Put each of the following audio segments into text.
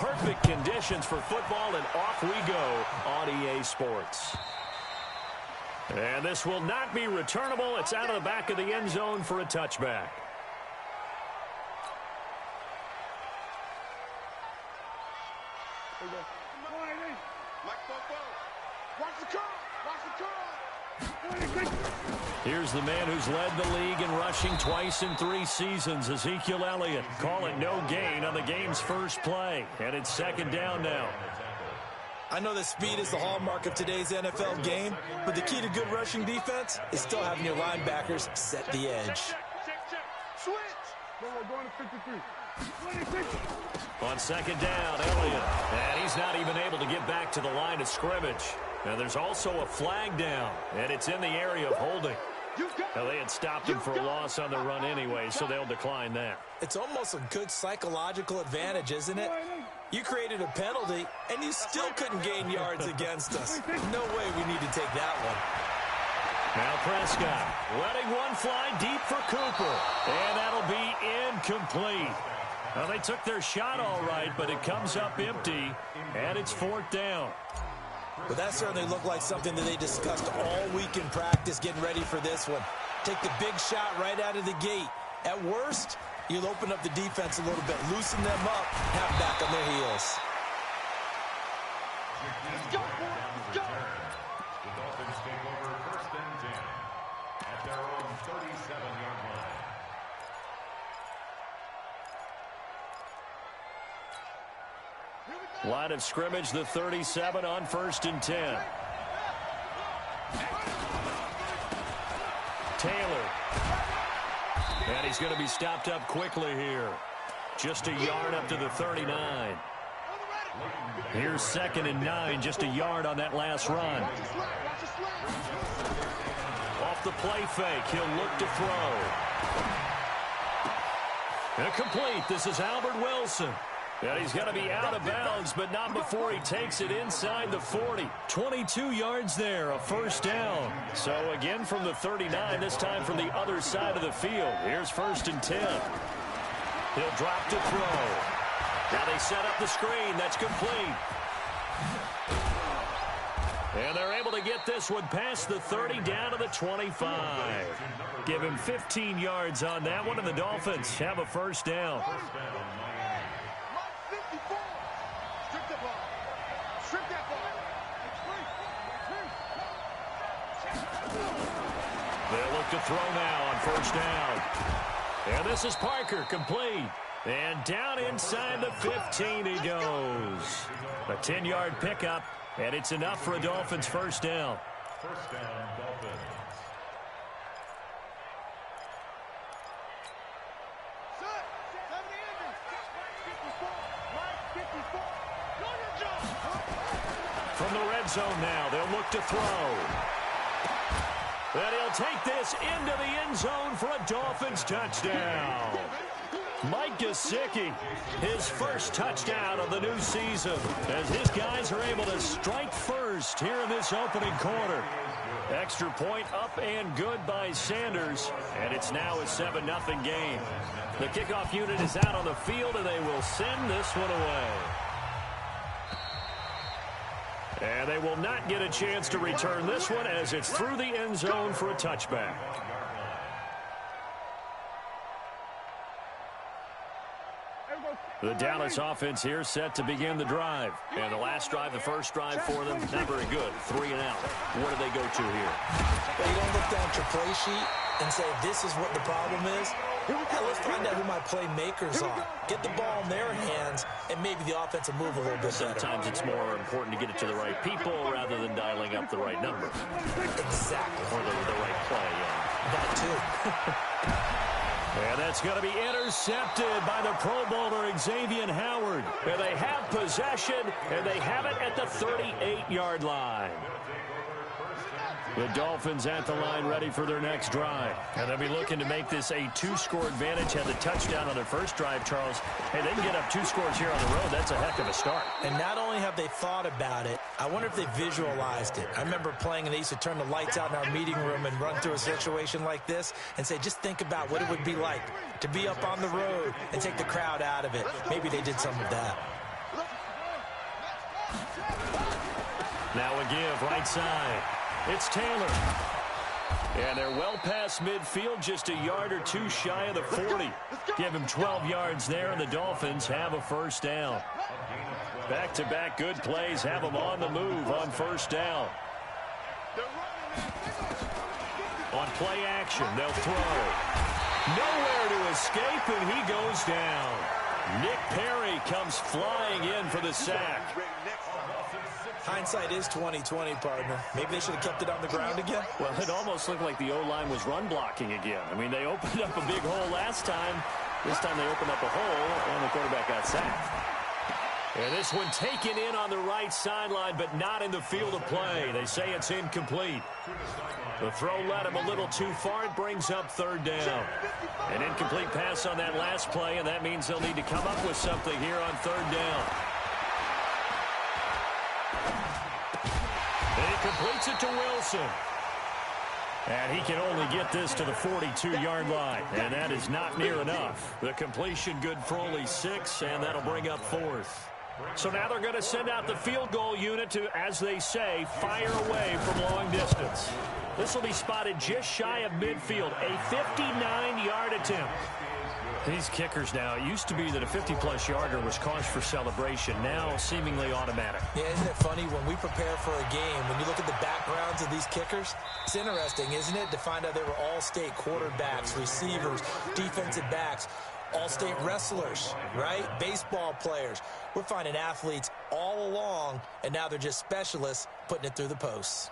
perfect conditions for football, and off we go on EA Sports. And this will not be returnable. It's out of the back of the end zone for a touchback. Here's the man who's led the league in rushing twice in 3 seasons, Ezekiel Elliott. Call it no gain on the game's first play. And it's second down now. I know that speed is the hallmark of today's NFL game, but the key to good rushing defense is still having your linebackers set the edge. On second down, Elliott. And he's not even able to get back to the line of scrimmage. Now there's also a flag down, and it's in the area of holding. Now, they had stopped him for a loss on the run anyway, so they'll decline that. It's almost a good psychological advantage, isn't it? You created a penalty, and you still couldn't gain yards against us. No way we need to take that one. Now Prescott letting one fly deep for Cooper, and that'll be incomplete. Well, they took their shot all right, but it comes up empty, and it's 4th down. But that certainly looked like something that they discussed all week in practice getting ready for this one. Take the big shot right out of the gate. At worst, you'll open up the defense a little bit, loosen them up, have them back on their heels. Let's go, boy. Let's go. The Dolphins take over 1st and 10 at their own 37-yard line. Line of scrimmage, the 37 on 1st and 10. Taylor. And he's going to be stopped up quickly here. Just a yard up to the 39. Here's 2nd and 9, just a yard on that last run. Off the play fake, he'll look to throw. Incomplete. This is Albert Wilson. And he's going to be out of bounds, but not before he takes it inside the 40. 22 yards there, a 1st down. So again from the 39, this time from the other side of the field. Here's 1st and 10. He'll drop to throw. Now they set up the screen. That's complete. And they're able to get this one past the 30 down to the 25. Give him 15 yards on that one, and the Dolphins have a 1st down. They'll look to throw now on 1st down. And this is Parker, complete. And down inside the 15 he goes. A 10-yard pickup, and it's enough for a Dolphins 1st down. 1st down, Dolphins. From the red zone now, they'll look to throw. And he'll take this into the end zone for a Dolphins touchdown. Mike Gesicki, his first touchdown of the new season, as his guys are able to strike first here in this opening quarter. Extra point up and good by Sanders, and it's now a 7-0 game. The kickoff unit is out on the field, and they will send this one away. And they will not get a chance to return this one as it's through the end zone for a touchback. The Dallas offense here set to begin the drive. And the last drive, the first drive for them, not very good. 3 and out. What do they go to here? Well, you don't look down at your play sheet and say, this is what the problem is. Hell, let's find out who my playmakers are. Get the ball in their hands, and maybe the offense will move a little bit better. Sometimes it's more important to get it to the right people rather than dialing up the right number. Exactly. Or the right play, yeah. That too. And that's going to be intercepted by the Pro Bowler Xavier Howard. And they have possession, and they have it at the 38-yard line. The Dolphins at the line ready for their next drive. And they'll be looking to make this a 2-score advantage. Had the touchdown on their first drive, Charles. Hey, they can get up 2 scores here on the road. That's a heck of a start. And not only have they thought about it, I wonder if they visualized it. I remember playing, and they used to turn the lights out in our meeting room and run through a situation like this and say, just think about what it would be like to be up on the road and take the crowd out of it. Maybe they did some of that. Now a give right side. It's Taylor. And they're well past midfield, just a yard or two shy of the 40. Give him 12 yards there, and the Dolphins have a first down. Back-to-back good plays have them on the move on first down. On play action, they'll throw. Nowhere to escape, and he goes down. Nick Perry comes flying in for the sack. Hindsight is 20/20, partner. Maybe they should have kept it on the ground again. Well, it almost looked like the O-line was run blocking again. I mean, they opened up a big hole last time. This time they opened up a hole, and the quarterback got sacked. And this one taken in on the right sideline, but not in the field of play. They say it's incomplete. The throw led him a little too far. It brings up third down. An incomplete pass on that last play, and that means they'll need to come up with something here on third down. And he completes it to Wilson. And he can only get this to the 42-yard line, and that is not near enough. The completion good for only 6, and that'll bring up fourth. So now they're going to send out the field goal unit to, as they say, fire away from long distance. This will be spotted just shy of midfield, a 59-yard attempt. These kickers now, it used to be that a 50-plus yarder was cause for celebration, now seemingly automatic. Yeah, isn't it funny when we prepare for a game, when you look at the backgrounds of these kickers, it's interesting, isn't it, to find out they were all-state quarterbacks, receivers, defensive backs, all-state wrestlers, right? Baseball players. We're finding athletes all along, and now they're just specialists putting it through the posts.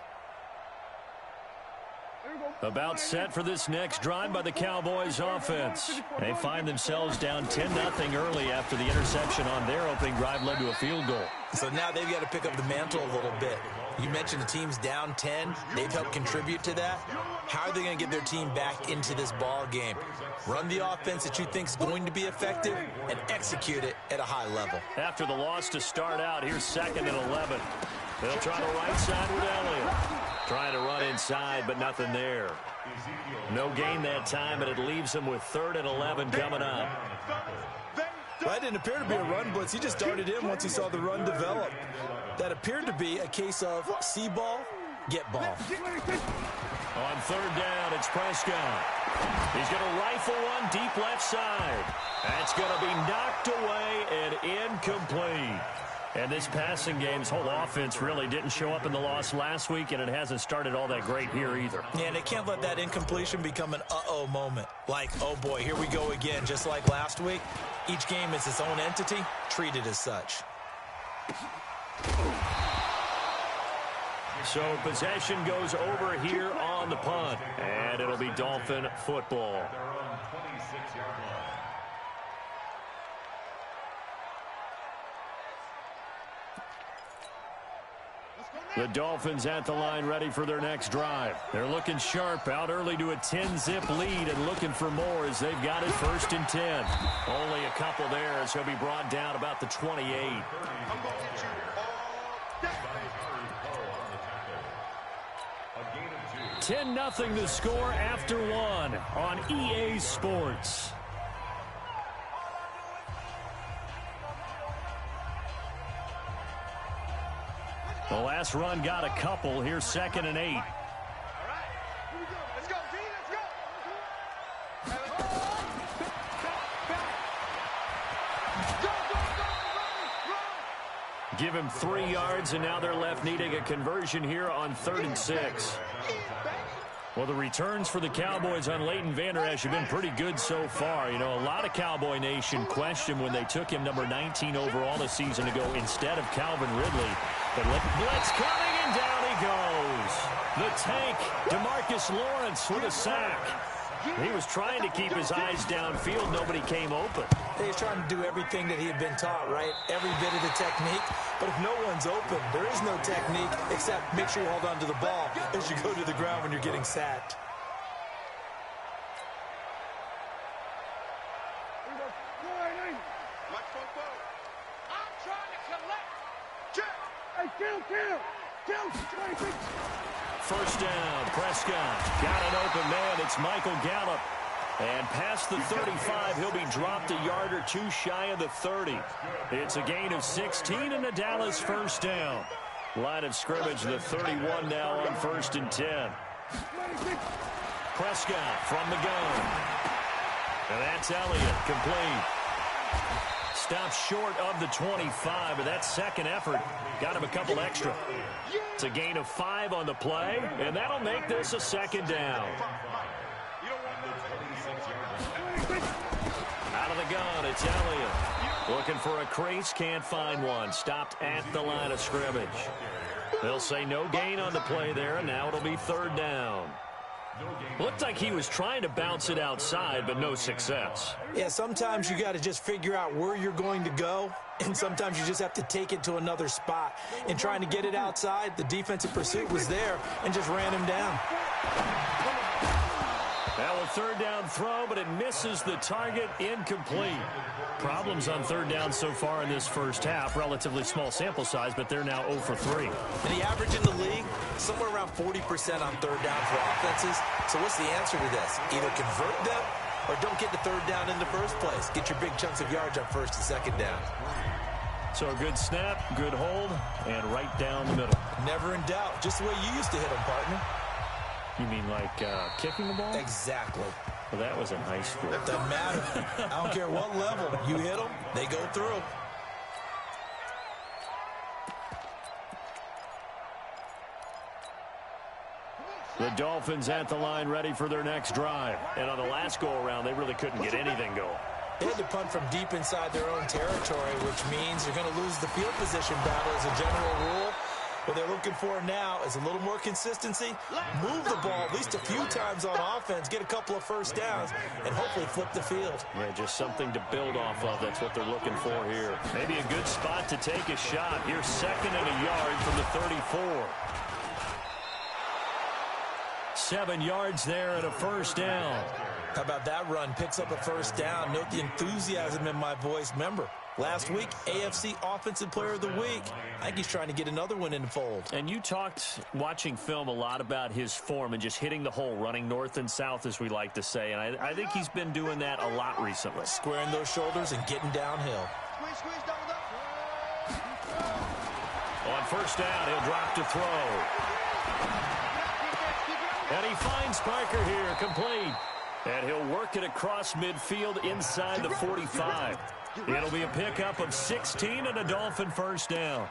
About set for this next drive by the Cowboys offense. They find themselves down 10-0 early after the interception on their opening drive led to a field goal. So now they've got to pick up the mantle a little bit. You mentioned the team's down 10. They've helped contribute to that. How are they going to get their team back into this ball game? Run the offense that you think is going to be effective and execute it at a high level. After the loss to start out, here's 2nd and 11. They'll try the right side with Elliott. Trying to run inside, but nothing there. No gain that time, and it leaves them with 3rd and 11 coming up. Well, that didn't appear to be a run blitz. He just darted in once he saw the run develop. That appeared to be a case of see ball, get ball. On 3rd down, it's Prescott. He's going to rifle one deep left side. That's going to be knocked away and incomplete. And this passing game's whole offense really didn't show up in the loss last week, and it hasn't started all that great here either. Yeah, and they can't let that incompletion become an uh-oh moment. Like, oh boy, here we go again, just like last week. Each game is its own entity, treated as such. So possession goes over here on the punt, and it'll be Dolphin football. The Dolphins at the line ready for their next drive. They're looking sharp, out early to a 10-zip lead and looking for more as they've got it 1st and 10. Only a couple there as he'll be brought down about the 28. 10-0 the score after 1 on EA Sports. The last run got a couple. Here's 2nd and 8. Give him 3 yards, and now they're left needing a conversion here on 3rd and 6. Well, the returns for the Cowboys on Leighton Vander Esch have been pretty good so far. You know, a lot of Cowboy Nation questioned when they took him number 19 overall a season ago instead of Calvin Ridley. But blitz coming, and down he goes. The tank, DeMarcus Lawrence with a sack. He was trying to keep his eyes downfield. Nobody came open. He was trying to do everything that he had been taught, right? Every bit of the technique. But if no one's open, there is no technique except make sure you hold on to the ball as you go to the ground when you're getting sacked. First down, Prescott. Got an open man. It's Michael Gallup. And past the 35, he'll be dropped a yard or 2 shy of the 30. It's a gain of 16 and a Dallas first down. Line of scrimmage, the 31 now on 1st and 10. Prescott from the gun. And that's Elliott, complete. Stops short of the 25, but that second effort got him a couple extra. It's a gain of 5 on the play, and that'll make this a 2nd down. Out of the gun, it's Elliott. Looking for a crease, can't find one. Stopped at the line of scrimmage. They'll say no gain on the play there, and now it'll be 3rd down. Looked like he was trying to bounce it outside, but no success. Yeah, sometimes you got to just figure out where you're going to go, and sometimes you just have to take it to another spot. In trying to get it outside, the defensive pursuit was there and just ran him down. Now a 3rd down throw, but it misses the target, incomplete. Problems on 3rd down so far in this first half. Relatively small sample size, but they're now 0 for 3. And the average in the league, somewhere around 40% on 3rd down for offenses. So what's the answer to this? Either convert them or don't get the 3rd down in the first place. Get your big chunks of yards on 1st and 2nd down. So a good snap, good hold, and right down the middle. Never in doubt. Just the way you used to hit them, partner. You mean like kicking the ball? Exactly. Well, that was in high school. Doesn't matter. I don't care what level. You hit them, they go through. The Dolphins at the line ready for their next drive. And on the last go-around, they really couldn't get anything going. They had to punt from deep inside their own territory, which means you're going to lose the field position battle as a general rule. What they're looking for now is a little more consistency, move the ball at least a few times on offense, get a couple of 1st downs, and hopefully flip the field. Yeah, just something to build off of. That's what they're looking for here. Maybe a good spot to take a shot. Here's 2nd and a yard from the 34. 7 yards there and a 1st down. How about that run? Picks up a 1st down. Note the enthusiasm in my voice. Remember, last week, AFC Offensive Player of the Week. I think he's trying to get another one in the fold. And you talked, watching film, a lot about his form and just hitting the hole, running north and south, as we like to say. And I think he's been doing that a lot recently. Squaring those shoulders and getting downhill. On 1st down, he'll drop to throw. And he finds Parker here, complete. And he'll work it across midfield inside the 45. It'll be a pickup of 16 and a Dolphin 1st down.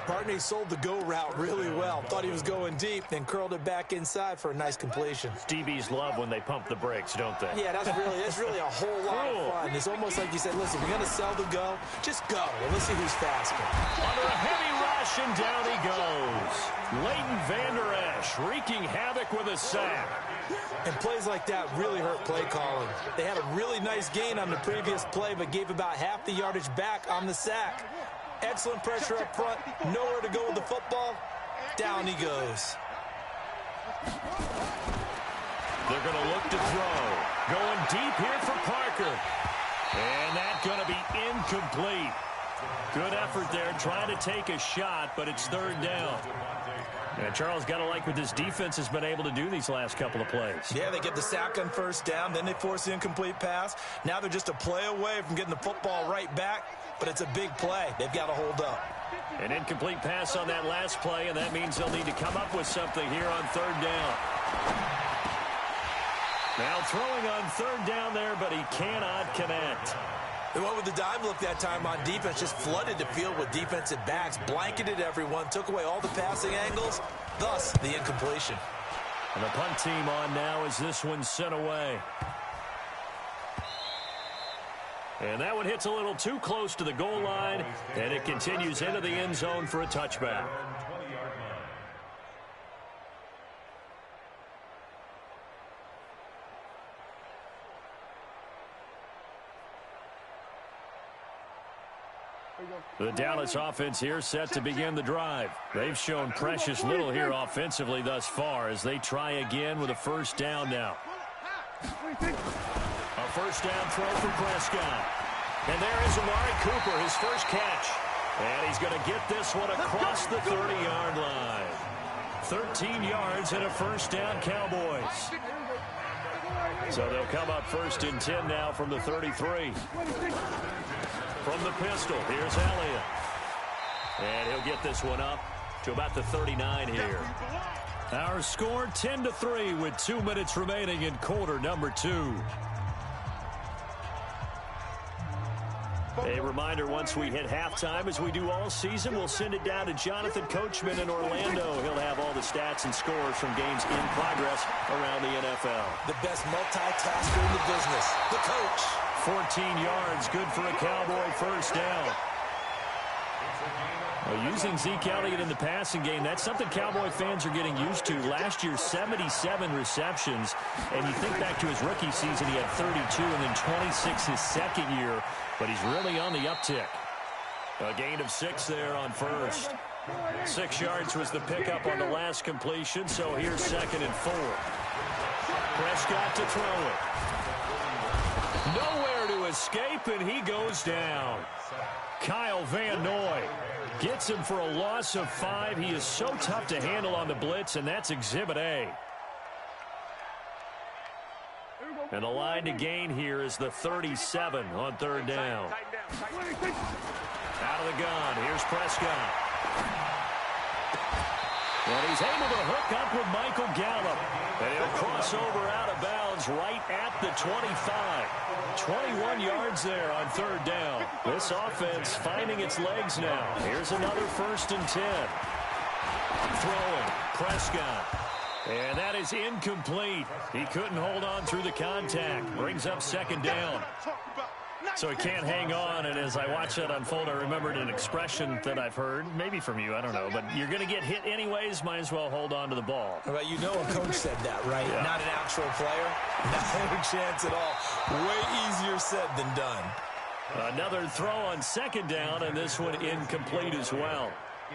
Partney sold the go route really well. Thought he was going deep, then curled it back inside for a nice completion. DBs love when they pump the brakes, don't they? Yeah, that's really a whole lot of fun. It's almost like you said, listen, we're going to sell the go. Just go, and let's see who's faster. Under a heavy rush, and down he goes. Leighton Vander Esch wreaking havoc with a sack. And plays like that really hurt play calling. They had a really nice gain on the previous play, but gave about half the yardage back on the sack. Excellent pressure up front. Nowhere to go with the football. Down he goes. They're going to look to throw. Going deep here for Parker. And that's going to be incomplete. Good effort there, trying to take a shot, but it's 3rd down. And Charles, got to like what this defense has been able to do these last couple of plays. Yeah, they get the sack on 1st down, then they force the incomplete pass. Now they're just a play away from getting the football right back, but it's a big play. They've got to hold up. An incomplete pass on that last play, and that means they'll need to come up with something here on 3rd down. Now throwing on 3rd down there, but he cannot connect. They went with the dime look that time on defense, just flooded the field with defensive backs, blanketed everyone, took away all the passing angles, thus the incompletion. And the punt team on now as this one's sent away. And that one hits a little too close to the goal line, and it continues into the end zone for a touchback. The Dallas offense here set to begin the drive. They've shown precious little here offensively thus far as they try again with a 1st down now. A 1st down throw for Prescott. And there is Amari Cooper, his first catch. And he's going to get this one across the 30-yard line. 13 yards and a 1st down, Cowboys. So they'll come up 1st and 10 now from the 33. From the pistol, here's Elliott. And he'll get this one up to about the 39 here. Our score 10-3 with 2 minutes remaining in quarter number 2. A reminder, once we hit halftime, as we do all season, we'll send it down to Jonathan Coachman in Orlando. He'll have all the stats and scores from games in progress around the NFL. The best multitasker in the business, the coach. 14 yards, good for a Cowboy first down. Well, using Zeke Elliott in the passing game, that's something Cowboy fans are getting used to. Last year, 77 receptions. And you think back to his rookie season, he had 32 and then 26 his second year. But he's really on the uptick. A gain of 6 there on first. 6 yards was the pickup on the last completion, so here's 2nd and 4. Prescott to throw it. Nowhere to escape, and he goes down. Kyle Van Noy gets him for a loss of 5. He is so tough to handle on the blitz, and that's Exhibit A. And the line to gain here is the 37 on 3rd down. Out of the gun, here's Prescott. And he's able to hook up with Michael Gallup. And he'll cross over out of bounds right at the 25. 21 yards there on 3rd down. This offense finding its legs now. Here's another 1st and 10. Throwing, Prescott. And that is incomplete. He couldn't hold on through the contact. Brings up 2nd down. So he can't hang on, and as I watch that unfold, I remembered an expression that I've heard, maybe from you, I don't know, but you're going to get hit anyways, might as well hold on to the ball. Well, you know a coach said that, right? Yeah. Not an actual player. Not a chance at all. Way easier said than done. Another throw on 2nd down, and this one incomplete as well.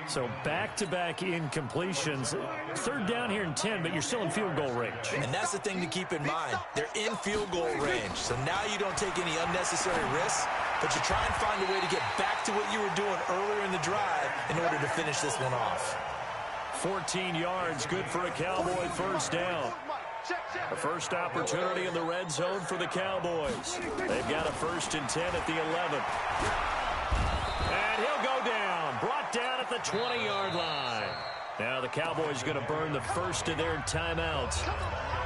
So back-to-back incompletions. 3rd down here in 10, but you're still in field goal range. And that's the thing to keep in mind. They're in field goal range. So now you don't take any unnecessary risks, but you try and find a way to get back to what you were doing earlier in the drive in order to finish this one off. 14 yards, good for a Cowboy first down. A first opportunity in the red zone for the Cowboys. They've got a 1st and 10 at the 11. And he'll go down. Brought down at the 20-yard line. Now the Cowboys going to burn the first of their timeouts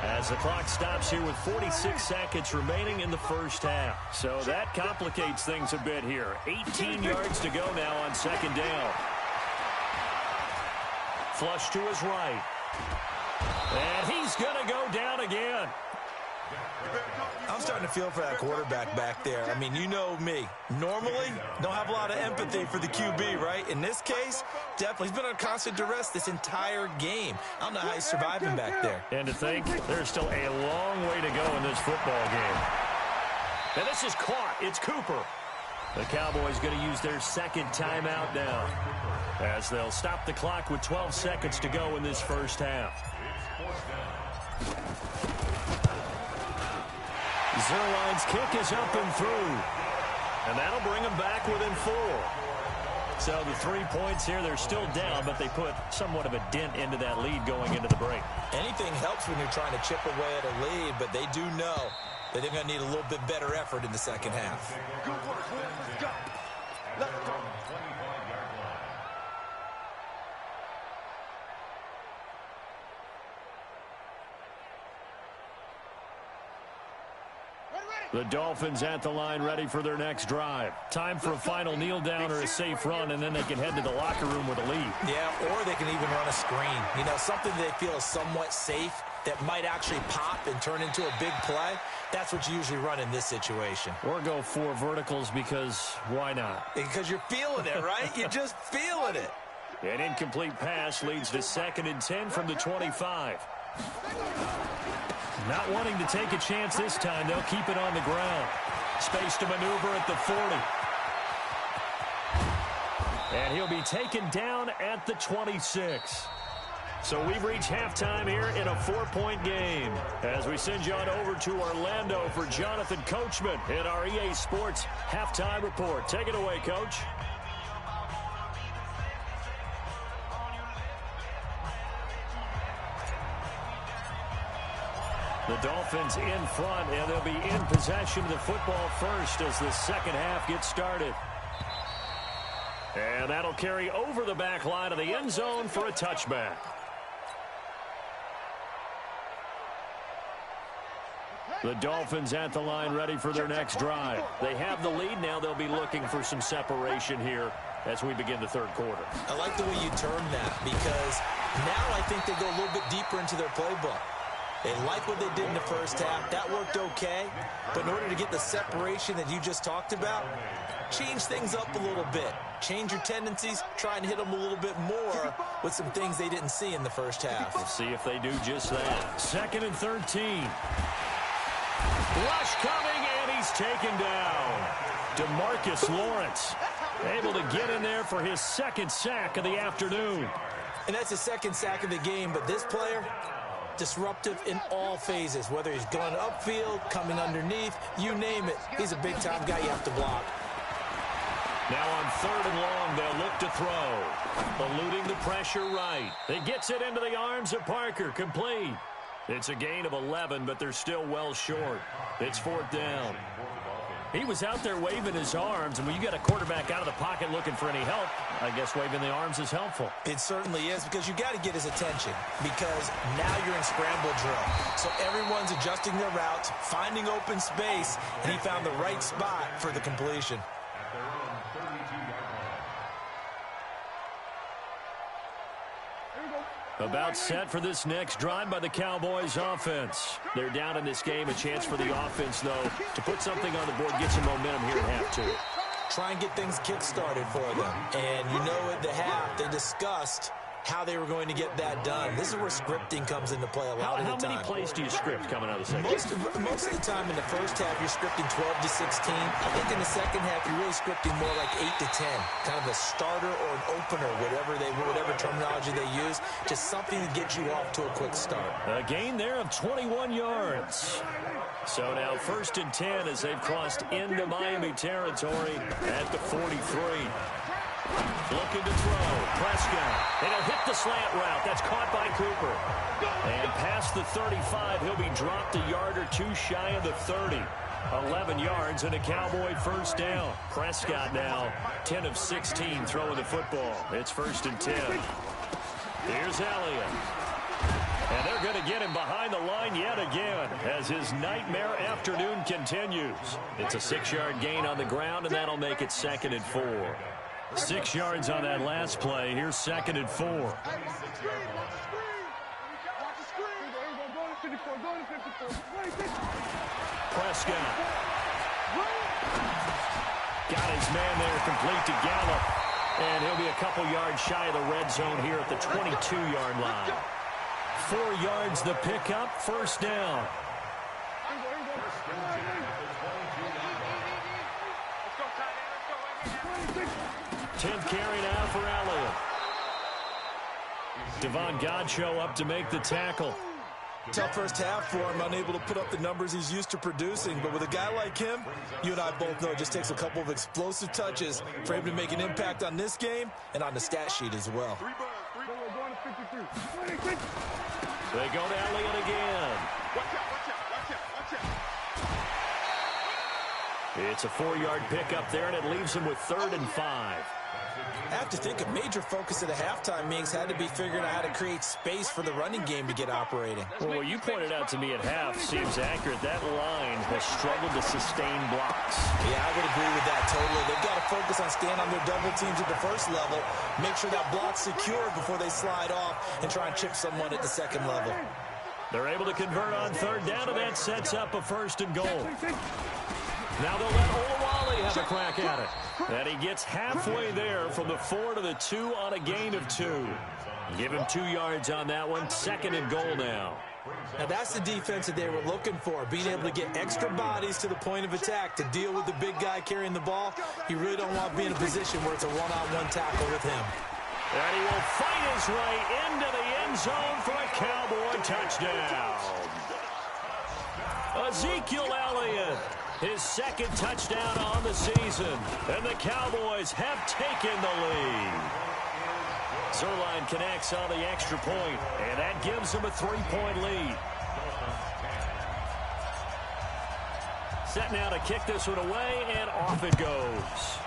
as the clock stops here with 46 seconds remaining in the first half. So that complicates things a bit here. 18 yards to go now on 2nd down. Flush to his right. And he's going to go down again. I'm starting to feel for that quarterback back there. I mean, you know me. Normally, don't have a lot of empathy for the QB, right? In this case, definitely. He's been on constant duress this entire game. I don't know how he's surviving back there. And to think, there's still a long way to go in this football game. And this is caught. It's Cooper. The Cowboys going to use their 2nd timeout now, as they'll stop the clock with 12 seconds to go in this first half. Zerline's kick is up and through. And that'll bring them back within 4. So the 3 points here, they're still down, but they put somewhat of a dent into that lead going into the break. Anything helps when you're trying to chip away at a lead, but they do know that they're going to need a little bit better effort in the second half. The Dolphins at the line ready for their next drive. Time for a final kneel down or a safe run, and then they can head to the locker room with a lead. Yeah, or they can even run a screen. You know, something they feel is somewhat safe that might actually pop and turn into a big play. That's what you usually run in this situation. Or go 4 verticals because why not? Because you're feeling it, right? You're just feeling it. An incomplete pass leads to 2nd and 10 from the 25. Not wanting to take a chance this time, they'll keep it on the ground. Space to maneuver at the 40. And he'll be taken down at the 26. So we've reached halftime here in a 4-point game as we send you on over to Orlando for Jonathan Coachman in our EA Sports Halftime Report. Take it away, Coach. The Dolphins in front, and they'll be in possession of the football first as the second half gets started. And that'll carry over the back line of the end zone for a touchback. The Dolphins at the line ready for their next drive. They have the lead. Now they'll be looking for some separation here as we begin the third quarter. I like the way you termed that because now I think they go a little bit deeper into their playbook. They like what they did in the first half. That worked okay. But in order to get the separation that you just talked about, change things up a little bit. Change your tendencies. Try and hit them a little bit more with some things they didn't see in the first half. We'll see if they do just that. 2nd and 13. Rush coming, and he's taken down. DeMarcus Lawrence able to get in there for his 2nd sack of the afternoon. And that's his 2nd sack of the game, but this player, disruptive in all phases, whether he's going upfield, coming underneath, you name it. He's a big-time guy you have to block. Now on 3rd and long, they'll look to throw. Eluding the pressure right. It gets it into the arms of Parker, complete. It's a gain of 11, but they're still well short. It's 4th down. He was out there waving his arms, and when you get a quarterback out of the pocket looking for any help, I guess waving the arms is helpful. It certainly is, because you got to get his attention, because now you're in scramble drill. So everyone's adjusting their routes, finding open space, and he found the right spot for the completion. About set for this next drive by the Cowboys offense. They're down in this game. A chance for the offense, though, to put something on the board, get some momentum here at half 2. Try and get things kick-started for them. And you know at the half, they discussed how they were going to get that done. This is where scripting comes into play a lot of the time. How many plays do you script coming out of the second? Most of the time in the first half, you're scripting 12 to 16. I think in the second half, you're really scripting more like 8 to 10. Kind of a starter or an opener, whatever terminology they use. Just something to get you off to a quick start. A gain there of 21 yards. So now 1st and 10 as they've crossed into Miami territory at the 43. Looking to throw. Prescott. And he'll hit the slant route. That's caught by Cooper. And past the 35, he'll be dropped a yard or two shy of the 30. 11 yards and a Cowboy 1st down. Prescott now 10 of 16 throwing the football. It's 1st and 10. Here's Elliott. And they're going to get him behind the line yet again as his nightmare afternoon continues. It's a 6-yard gain on the ground, and that'll make it 2nd and 4. 6 yards on that last play. Here's 2nd and 4. Prescott. Got his man there, complete to Gallup. And he'll be a couple yards shy of the red zone here at the 22-yard line. 4 yards the pickup, 1st down. 10th carry now for Elliott. Devon Godchaux up to make the tackle. Tough first half for him, unable to put up the numbers he's used to producing. But with a guy like him, you and I both know it just takes a couple of explosive touches for him to make an impact on this game and on the stat sheet as well. They go to Elliott again. It's a 4-yard pickup there, and it leaves him with 3rd and 5. I have to think a major focus of the halftime meetings had to be figuring out how to create space for the running game to get operating. Well, what you pointed out to me at half seems accurate. That line has struggled to sustain blocks. Yeah, I would agree with that totally. They've got to focus on staying on their double teams at the first level, make sure that block's secure before they slide off and try and chip someone at the second level. They're able to convert on 3rd down, and that sets up a 1st and goal. Now they'll let Olawale have a crack at it. And he gets halfway there from the 4 to the 2 on a gain of 2. Give him 2 yards on that one. 2nd and goal now. Now that's the defense that they were looking for, being able to get extra bodies to the point of attack to deal with the big guy carrying the ball. You really don't want to be in a position where it's a one-on-one tackle with him. And he will fight his way into the end zone for a Cowboy touchdown. Ezekiel Elliott, his 2nd touchdown on the season. And the Cowboys have taken the lead. Zerline connects on the extra point, and that gives him a 3-point lead. Set now to kick this one away, and off it goes.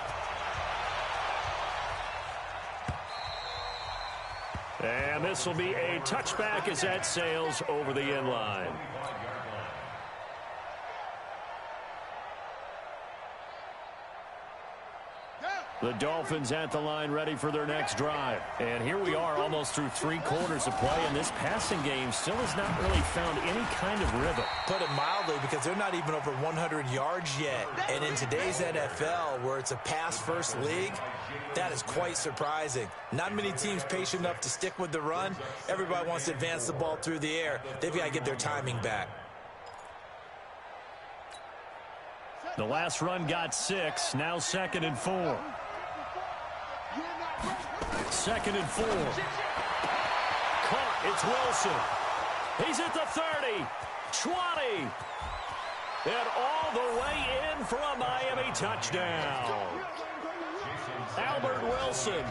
And this will be a touchback as that sails over the end line. The Dolphins at the line ready for their next drive. And here we are almost through 3 quarters of play, and this passing game still has not really found any kind of rhythm. Put it mildly, because they're not even over 100 yards yet. And in today's NFL, where it's a pass-first league, that is quite surprising. Not many teams patient enough to stick with the run. Everybody wants to advance the ball through the air. They've got to get their timing back. The last run got 6, now 2nd and 4. 2nd and 4. Caught. It's Wilson. He's at the 30, 20, and all the way in for a Miami touchdown. Albert Wilson,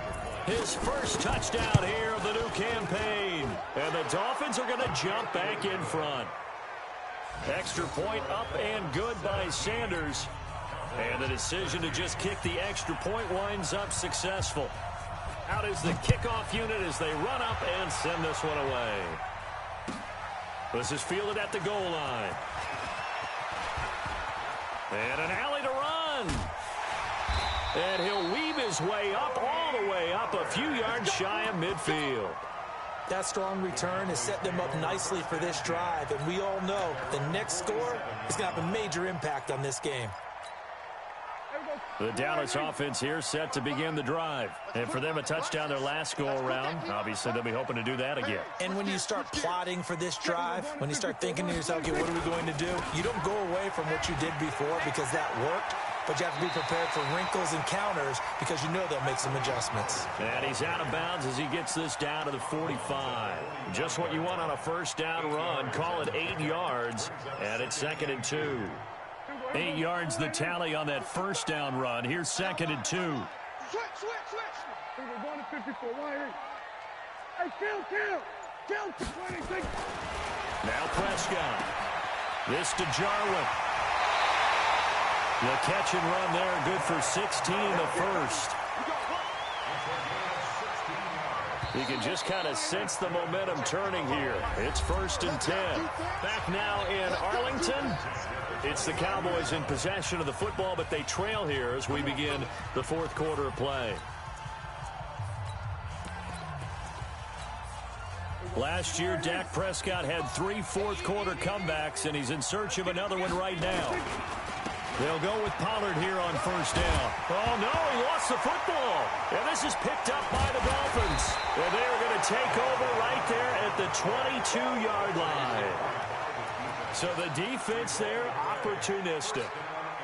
his first touchdown here of the new campaign. And the Dolphins are going to jump back in front. Extra point up and good by Sanders. And the decision to just kick the extra point winds up successful. Out is the kickoff unit as they run up and send this one away. This is fielded at the goal line. And an alley to run. And he'll weave his way up, all the way up, a few yards shy of midfield. That strong return has set them up nicely for this drive, and we all know the next score is going to have a major impact on this game. The Dallas offense here set to begin the drive. And for them, a touchdown their last go-around. Obviously, they'll be hoping to do that again. And when you start plotting for this drive, when you start thinking to yourself, okay, what are we going to do? You don't go away from what you did before because that worked, but you have to be prepared for wrinkles and counters because you know they'll make some adjustments. And he's out of bounds as he gets this down to the 45. Just what you want on a first down run. Call it 8 yards, and it's 2nd and 2. 8 yards the tally on that first down run. Here's 2nd and 2. Switch. We're going to 54. Hey, kill. 26. Now Prescott. This to Jarwin. The catch and run there, good for 16 in the first. You can just kind of sense the momentum turning here. It's 1st and 10. Back now in Arlington. It's the Cowboys in possession of the football, but they trail here as we begin the 4th quarter of play. Last year, Dak Prescott had 3 fourth-quarter comebacks, and he's in search of another one right now. They'll go with Pollard here on first down. Oh, no, he lost the football. And this is picked up by the Dolphins. And they are going to take over right there at the 22-yard line. So the defense there, opportunistic.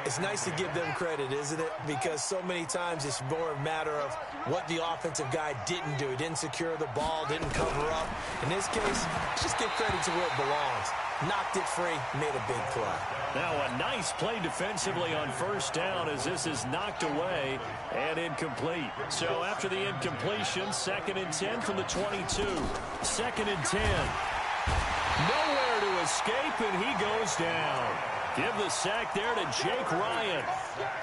It's nice to give them credit, isn't it? Because so many times it's more a matter of what the offensive guy didn't do. He didn't secure the ball, didn't cover up. In this case, just give credit to where it belongs. Knocked it free, made a big play. Now a nice play defensively on first down as this is knocked away and incomplete. So after the incompletion, 2nd and 10 from the 22. 2nd and 10. Nowhere to escape, and he goes down. Give the sack there to Jake Ryan.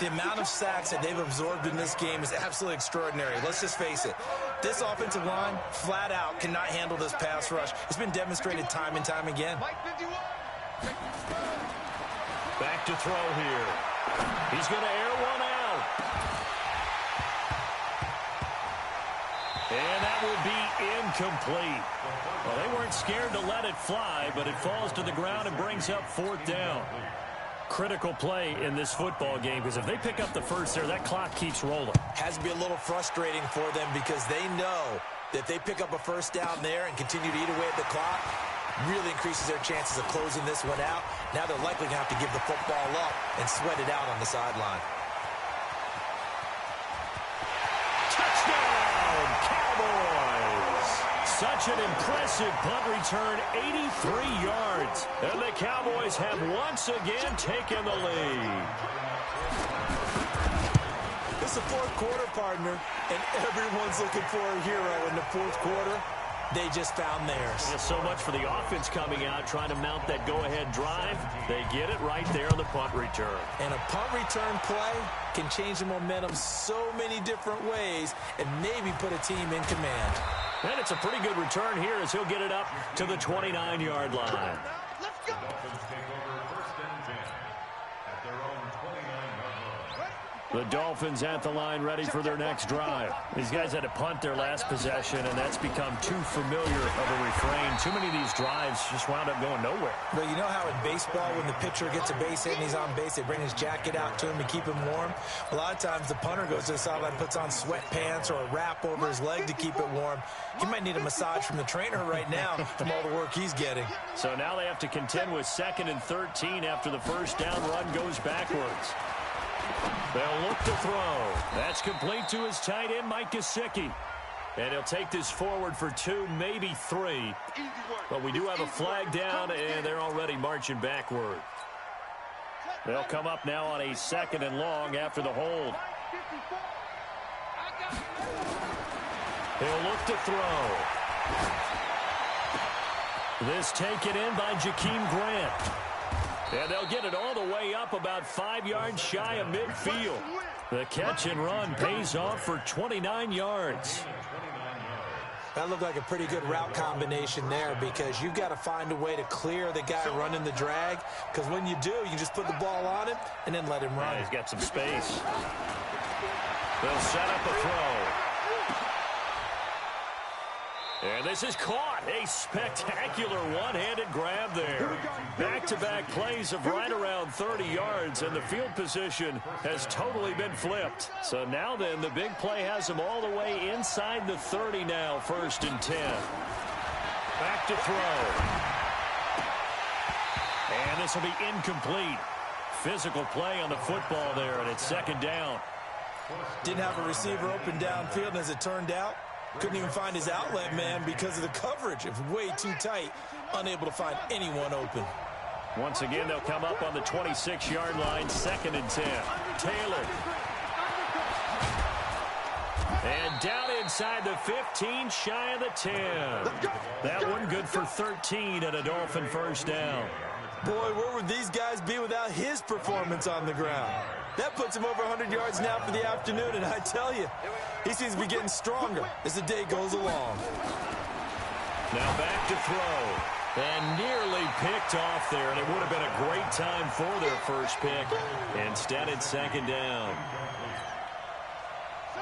The amount of sacks that they've absorbed in this game is absolutely extraordinary. Let's just face it. This offensive line, flat out, cannot handle this pass rush. It's been demonstrated time and time again. Back to throw here. He's going to air one out. And that will be incomplete. Well, they weren't scared to let it fly, but it falls to the ground and brings up 4th down. Critical play in this football game, because if they pick up the first there, that clock keeps rolling. Has to be a little frustrating for them because they know that if they pick up a first down there and continue to eat away at the clock, really increases their chances of closing this one out. Now they're likely going to have to give the football up and sweat it out on the sideline. Touchdown, Cowboys! Such an impressive punt return, 83 yards. And the Cowboys have once again taken the lead. It's the 4th quarter, partner, and everyone's looking for a hero in the 4th quarter. They just found theirs. Yeah, so much for the offense coming out, trying to mount that go-ahead drive. They get it right there on the punt return. And a punt return play can change the momentum so many different ways and maybe put a team in command. And it's a pretty good return here as he'll get it up to the 29-yard line. Let's go. The Dolphins take over 1st and 10 at their own 29-yard line. The Dolphins at the line ready for their next drive. These guys had to punt their last possession, and that's become too familiar of a refrain. Too many of these drives just wound up going nowhere. Well, you know how in baseball when the pitcher gets a base hit and he's on base, they bring his jacket out to him to keep him warm? A lot of times the punter goes to the sideline, puts on sweatpants or a wrap over his leg to keep it warm. He might need a massage from the trainer right now from all the work he's getting. So now they have to contend with 2nd and 13 after the first down run goes backwards. They'll look to throw. That's complete to his tight end, Mike Gesicki. And he'll take this forward for 2, maybe 3. But we do have a flag down, and they're already marching backward. They'll come up now on a 2nd and long after the hold. He'll look to throw. This taken in by Jakeem Grant. And they'll get it all the way up about 5 yards shy of midfield. The catch and run pays off for 29 yards. That looked like a pretty good route combination there because you've got to find a way to clear the guy running the drag, because when you do, you just put the ball on him and then let him run. Yeah, he's got some space. They'll set up a throw. And this is caught. A spectacular one-handed grab there. Back-to-back plays of right around 30 yards, and the field position has totally been flipped. So now then, the big play has them all the way inside the 30 now, 1st and 10. Back to throw. And this will be incomplete. Physical play on the football there, and it's 2nd down. Didn't have a receiver open downfield, and as it turned out, couldn't even find his outlet man because of the coverage. It was way too tight, unable to find anyone open. Once again, they'll come up on the 26-yard line, 2nd and 10. Taylor. And down inside the 15, shy of the 10. That one good for 13 and a Dolphin 1st down. Boy, where would these guys be without his performance on the ground? That puts him over 100 yards now for the afternoon, and I tell you, he seems to be getting stronger as the day goes along. Now back to throw. And nearly picked off there, and it would have been a great time for their first pick. Instead, it's 2nd down.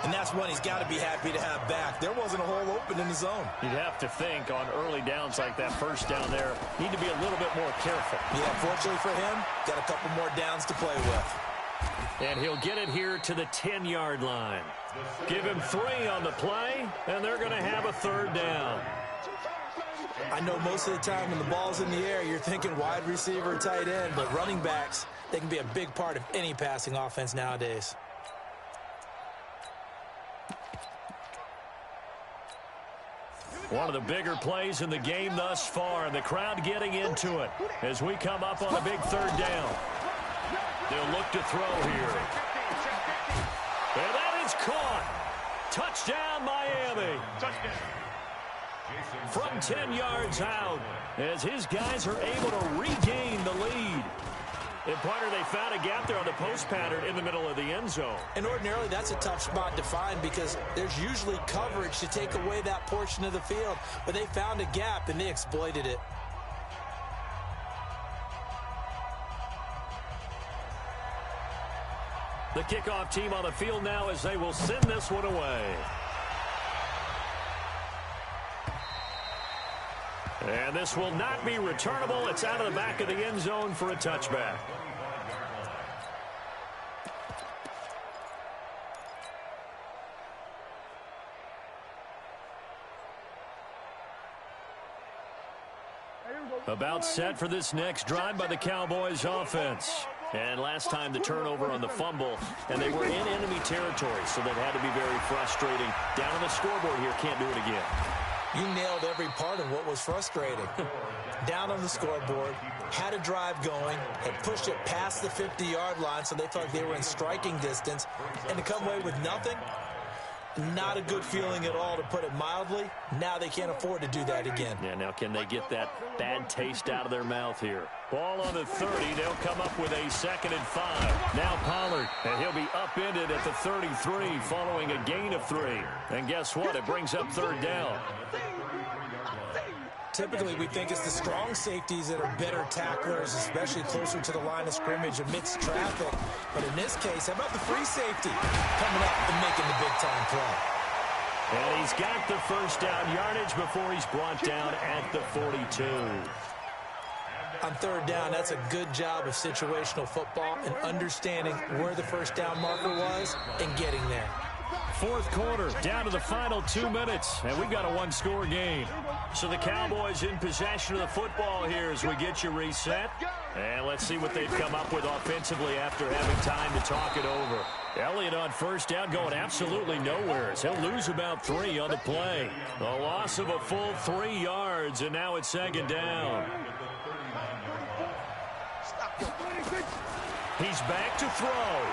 And that's one he's got to be happy to have back. There wasn't a hole open in the zone. You'd have to think on early downs like that 1st down there, need to be a little bit more careful. Yeah, fortunately for him, got a couple more downs to play with. And he'll get it here to the 10-yard line. Give him 3 on the play, and they're going to have a 3rd down. I know most of the time when the ball's in the air, you're thinking wide receiver, tight end, but running backs, they can be a big part of any passing offense nowadays. One of the bigger plays in the game thus far, and the crowd getting into it as we come up on a big 3rd down. They'll look to throw here. And that is caught. Touchdown, Miami. From 10 yards out, as his guys are able to regain the lead. And partner, they found a gap there on the post pattern in the middle of the end zone. And ordinarily, that's a tough spot to find because there's usually coverage to take away that portion of the field. But they found a gap, and they exploited it. The kickoff team on the field now as they will send this one away. And this will not be returnable. It's out of the back of the end zone for a touchback. About set for this next drive by the Cowboys offense. And last time the turnover on the fumble, and they were in enemy territory, so that had to be very frustrating. Down on the scoreboard here, can't do it again. You nailed every part of what was frustrating. Down on the scoreboard, had a drive going, had pushed it past the 50-yard line, so they felt like they were in striking distance, and to come away with nothing, Not a good feeling at all, to put it mildly. Now they can't afford to do that again. Yeah, now can they get that bad taste out of their mouth here? Ball on the 30. They'll come up with a 2nd and 5. Now Pollard, and he'll be upended at the 33 following a gain of 3. And guess what? It brings up 3rd down. Typically, we think it's the strong safeties that are better tacklers, especially closer to the line of scrimmage amidst traffic. But in this case, how about the free safety coming up and making the big-time play? And he's got the 1st down yardage before he's brought down at the 42. On 3rd down, that's a good job of situational football and understanding where the 1st down marker was and getting there. 4th quarter, down to the final 2 minutes, and we've got a 1-score game. So the Cowboys in possession of the football here as we get you reset. And let's see what they've come up with offensively after having time to talk it over. Elliott on 1st down going absolutely nowhere. He'll lose about 3 on the play. A loss of a full 3 yards, and now it's 2nd down. He's back to throw.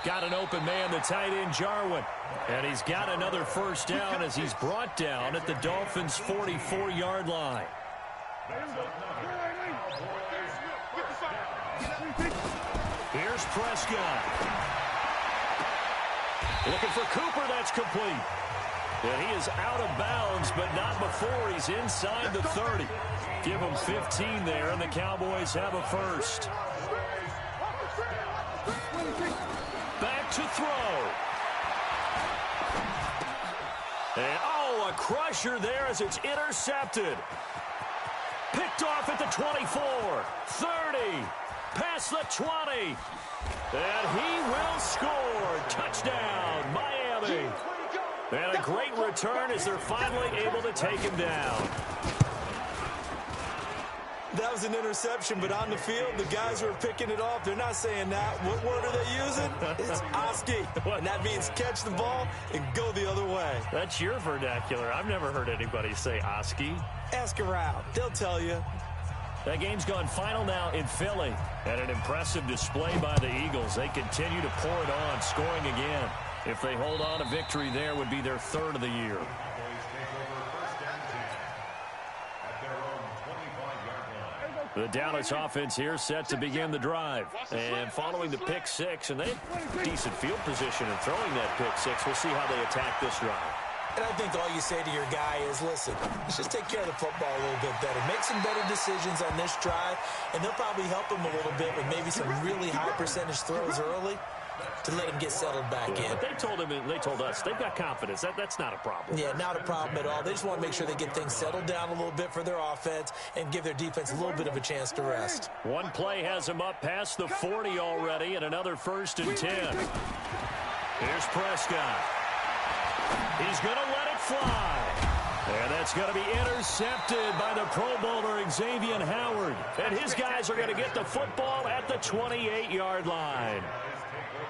Got an open man, the tight end, Jarwin. And he's got another 1st down as he's brought down at the Dolphins' 44-yard line. Here's Prescott. Looking for Cooper, that's complete. And he is out of bounds, but not before he's inside the 30. Give him 15 there, and the Cowboys have a 1st. Back to throw. And, a crusher there as it's intercepted. Picked off at the 24, 30, past the 20. And he will score. Touchdown, Miami. And a great return as they're finally able to take him down. That was an interception, but on the field, the guys who are picking it off, they're not saying that. What word are they using? It's Oski. And that means catch the ball and go the other way. That's your vernacular. I've never heard anybody say Oski. Ask around. They'll tell you. That game's gone final now in Philly. And an impressive display by the Eagles. They continue to pour it on, scoring again. If they hold on, a victory there would be their 3rd of the year. The Dallas offense here set to begin the drive. And following the pick 6, and they have decent field position in throwing that pick 6. We'll see how they attack this drive. And I think all you say to your guy is, listen, let's just take care of the football a little bit better. Make some better decisions on this drive, and they'll probably help him a little bit with maybe some really high percentage throws early to let him get settled back in. But they told us they've got confidence. That's not a problem. Yeah, not a problem at all. They just want to make sure they get things settled down a little bit for their offense and give their defense a little bit of a chance to rest. One play has them up past the 40 already, and another 1st and 10. Here's Prescott. He's going to let it fly. And that's going to be intercepted by the Pro Bowler Xavier Howard. And his guys are going to get the football at the 28-yard line.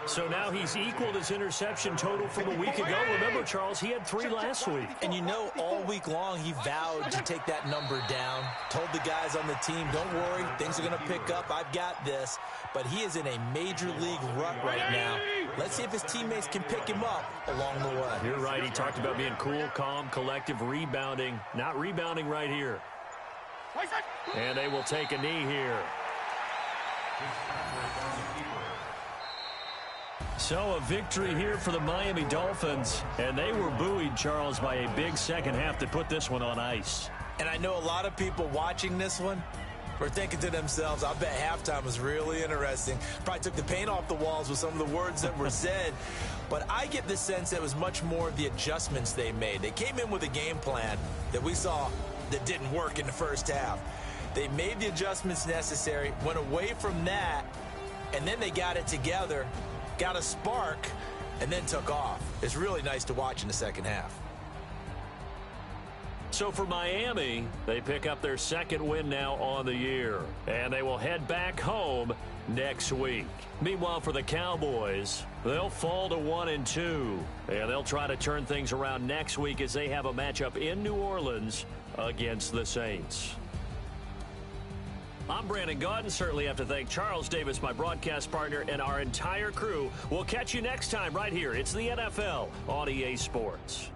So now he's equaled his interception total from a week ago. Remember, Charles, he had 3 last week. And you know, all week long he vowed to take that number down. Told the guys on the team, don't worry, things are going to pick up. I've got this. But he is in a major league rut right now. Let's see if his teammates can pick him up along the way. You're right. He talked about being cool, calm, collective, rebounding. Not rebounding right here. And they will take a knee here. So a victory here for the Miami Dolphins. And they were buoyed, Charles, by a big second half that put this one on ice. And I know a lot of people watching this one were thinking to themselves, I bet halftime was really interesting. Probably took the paint off the walls with some of the words that were said. But I get the sense that it was much more of the adjustments they made. They came in with a game plan that we saw that didn't work in the first half. They made the adjustments necessary, went away from that, and then they got it together, got a spark, and then took off. It's really nice to watch in the second half. So for Miami, they pick up their 2nd win now on the year, and they will head back home next week. Meanwhile, for the Cowboys, they'll fall to 1-2, and they'll try to turn things around next week as they have a matchup in New Orleans against the Saints. I'm Brandon Gaudin. Certainly have to thank Charles Davis, my broadcast partner, and our entire crew. We'll catch you next time right here. It's the NFL on EA Sports.